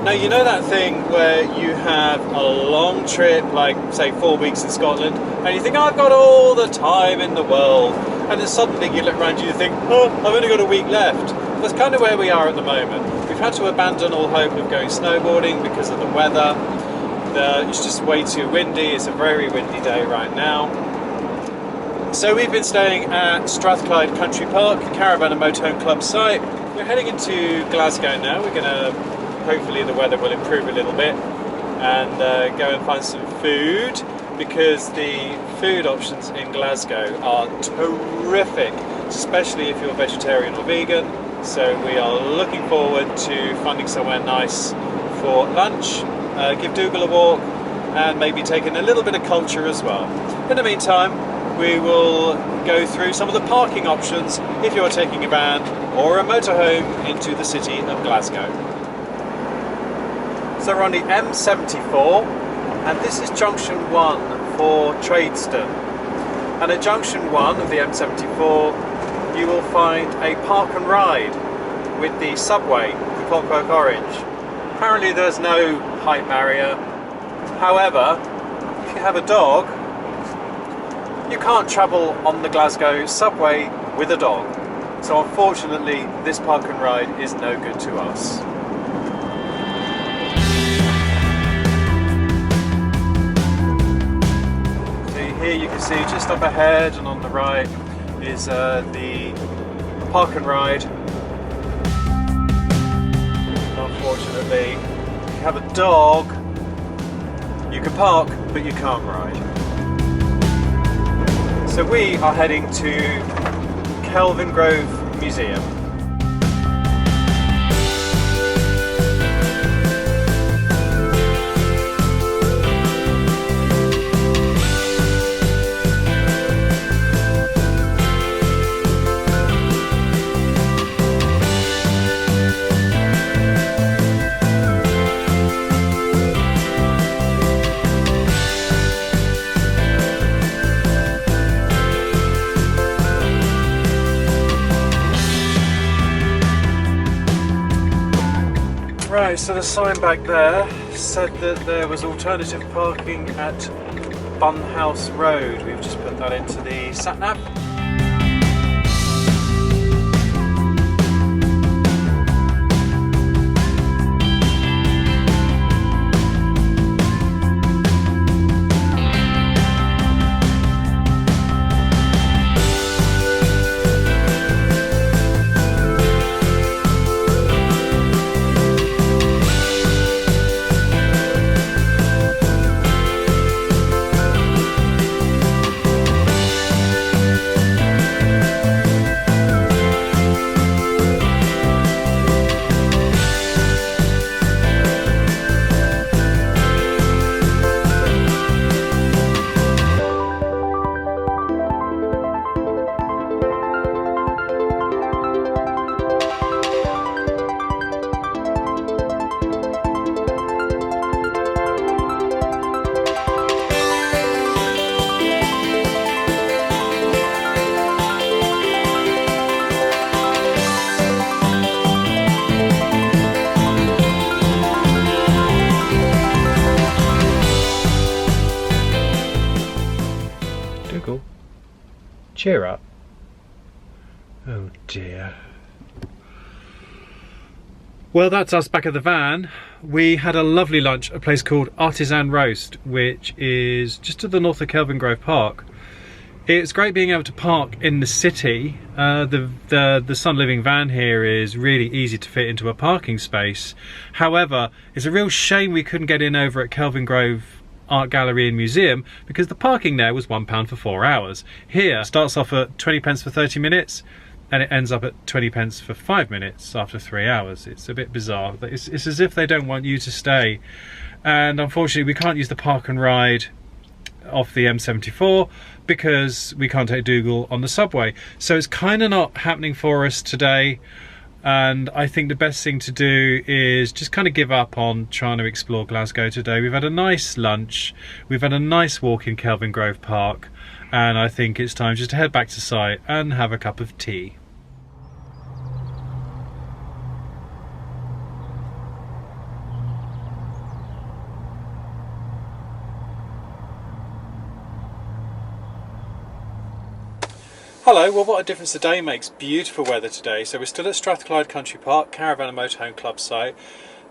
Now, you know that thing where you have a long trip, like say 4 weeks in Scotland, and you think, oh, I've got all the time in the world, and then suddenly you look around you and think, oh, I've only got a week left. That's kind of where we are at the moment. We've had to abandon all hope of going snowboarding because of the weather. It's just way too windy. It's a very windy day right now. So we've been staying at Strathclyde Country Park, Caravan and Motorhome Club site. We're heading into Glasgow now. We're going to, hopefully the weather will improve a little bit, and go and find some food, because the food options in Glasgow are terrific, especially if you're vegetarian or vegan. So we are looking forward to finding somewhere nice for lunch, give Dougal a walk, and maybe take in a little bit of culture as well. In the meantime, we will go through some of the parking options if you're taking a van or a motorhome into the city of Glasgow. So we're on the M74, and this is junction 1 for Tradeston. And at junction 1 of the M74, you will find a park and ride with the subway, the Clockwork Orange. Apparently there's no height barrier. However, if you have a dog, you can't travel on the Glasgow subway with a dog. So unfortunately, this park and ride is no good to us. Here you can see just up ahead and on the right is the park and ride. Unfortunately, if you have a dog, you can park but you can't ride. So we are heading to Kelvingrove Museum. Right, so the sign back there said that there was alternative parking at Bunhouse Road. We've just put that into the sat-nav. Cheer up. Oh dear. Well, that's us back at the van. We had a lovely lunch at a place called Artisan Roast, which is just to the north of Kelvingrove Park. It's great being able to park in the city. The Sun Living van here is really easy to fit into a parking space. However, it's a real shame we couldn't get in over at Kelvingrove Art Gallery and Museum, because the parking there was £1 for 4 hours. Here it starts off at 20p for 30 minutes and it ends up at 20p for 5 minutes after 3 hours. It's a bit bizarre. It's as if they don't want you to stay, and unfortunately we can't use the park and ride off the M74 because we can't take Dougal on the subway. So it's kind of not happening for us today. And I think the best thing to do is just kind of give up on trying to explore Glasgow today. We've had a nice lunch, we've had a nice walk in Kelvingrove Park, and I think it's time just to head back to site and have a cup of tea. Hello, well what a difference the day makes. Beautiful weather today. So we're still at Strathclyde Country Park, Caravan and Motorhome Club site.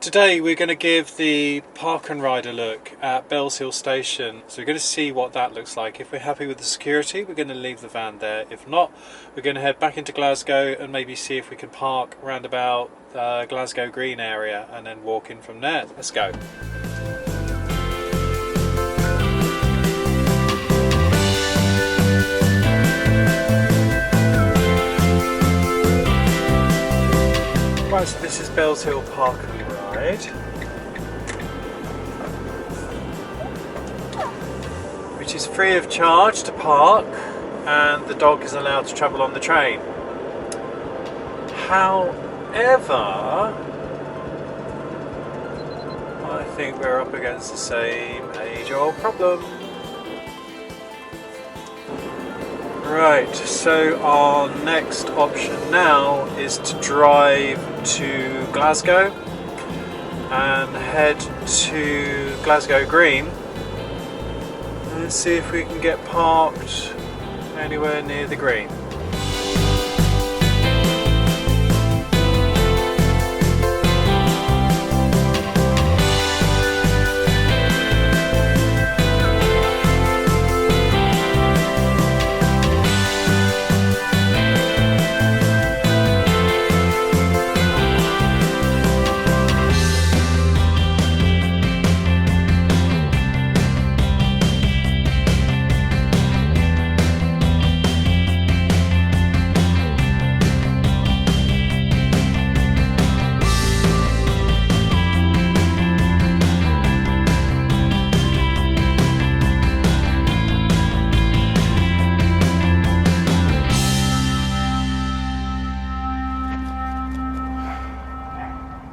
Today we're going to give the park and ride a look at Bells Hill Station. So we're going to see what that looks like. If we're happy with the security, we're going to leave the van there. If not, we're going to head back into Glasgow and maybe see if we can park around about Glasgow Green area and then walk in from there. Let's go. Right, so this is Bells Hill Park and Ride, which is free of charge to park, and the dog is allowed to travel on the train. However, I think we're up against the same age-old problem. Right, so our next option now is to drive to Glasgow and head to Glasgow Green and see if we can get parked anywhere near the green.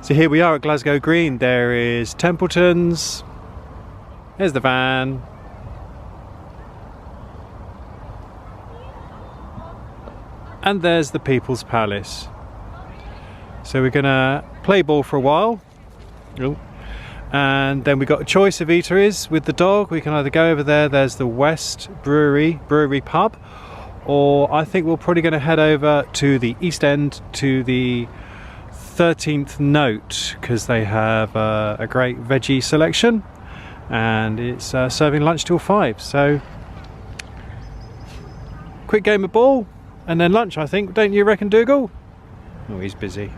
So here we are at Glasgow Green. There is Templeton's, there's the van, and there's the People's Palace. So we're gonna play ball for a while. Ooh. And then we got a choice of eateries with the dog. We can either go over there, there's the West Brewery Pub, or I think we're probably gonna head over to the East End to the 13th Note, because they have a great veggie selection and it's serving lunch till 5. So quick game of ball and then lunch, I think, don't you reckon, Dougal? Oh, he's busy.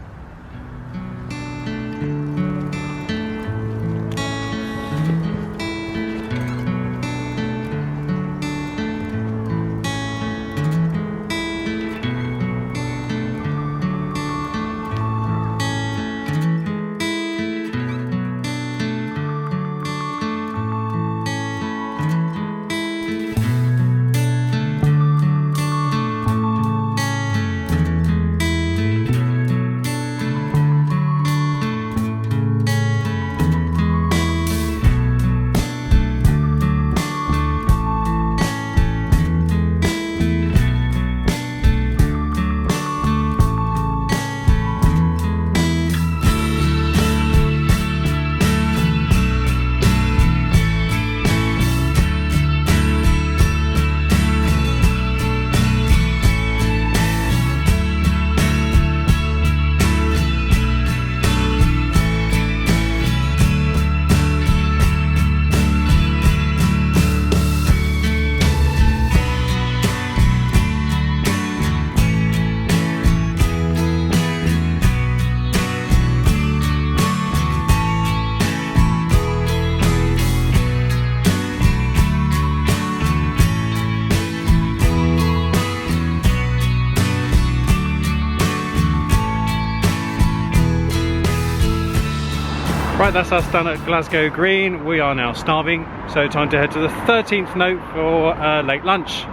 Right, that's us done at Glasgow Green. We are now starving, so time to head to the 13th Note for late lunch.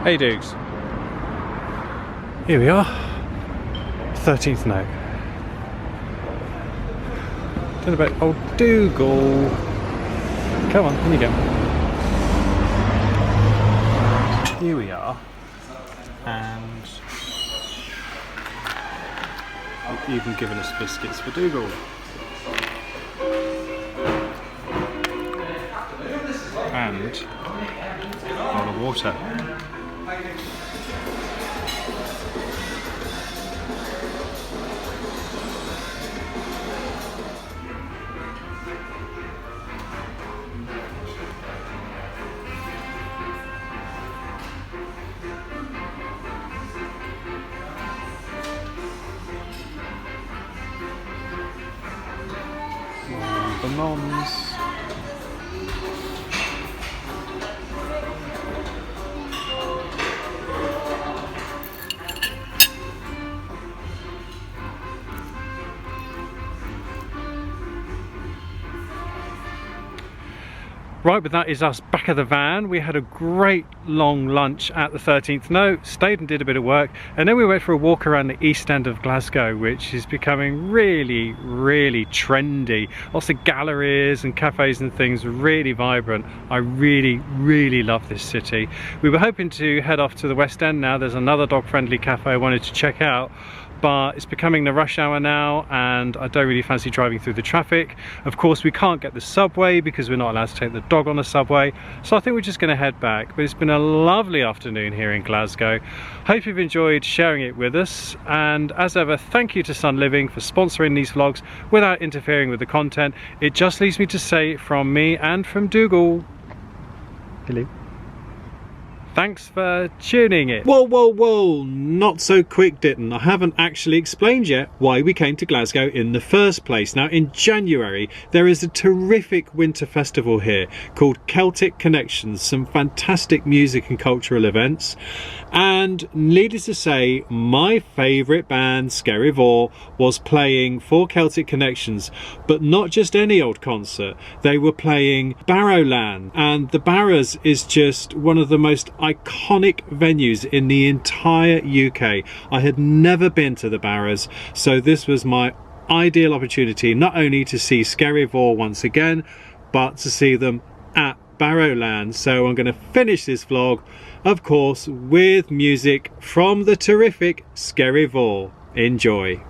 Hey Dukes. Here we are, 13th Note. Don't know about old Dougal. Come on, in you go. Here we are, and they've even given us biscuits for Dougal. And a lot of water. for mums. Right, but that is us back of the van. We had a great long lunch at the 13th Note, stayed and did a bit of work, and then we went for a walk around the east end of Glasgow, which is becoming really, really trendy. Lots of galleries and cafes and things, really vibrant. I really, really love this city. We were hoping to head off to the West End now. There's another dog-friendly cafe I wanted to check out, but it's becoming the rush hour now and I don't really fancy driving through the traffic. Of course, we can't get the subway because we're not allowed to take the dog on the subway, so I think we're just going to head back. But it's been a lovely afternoon here in Glasgow. Hope you've enjoyed sharing it with us, and as ever, thank you to Sun Living for sponsoring these vlogs without interfering with the content. It just leaves me to say from me and from Dougal, hello. Thanks for tuning in. Whoa, whoa, whoa, not so quick, Ditton. I haven't actually explained yet why we came to Glasgow in the first place. Now, in January, there is a terrific winter festival here called Celtic Connections, some fantastic music and cultural events. And needless to say, my favourite band, Skerryvore, was playing for Celtic Connections, but not just any old concert. They were playing Barrowlands, and the Barrows is just one of the most iconic venues in the entire UK. I had never been to the Barrows, so this was my ideal opportunity not only to see Skerryvore once again, but to see them at Barrowlands. So I'm going to finish this vlog, of course, with music from the terrific Skerryvore. Enjoy.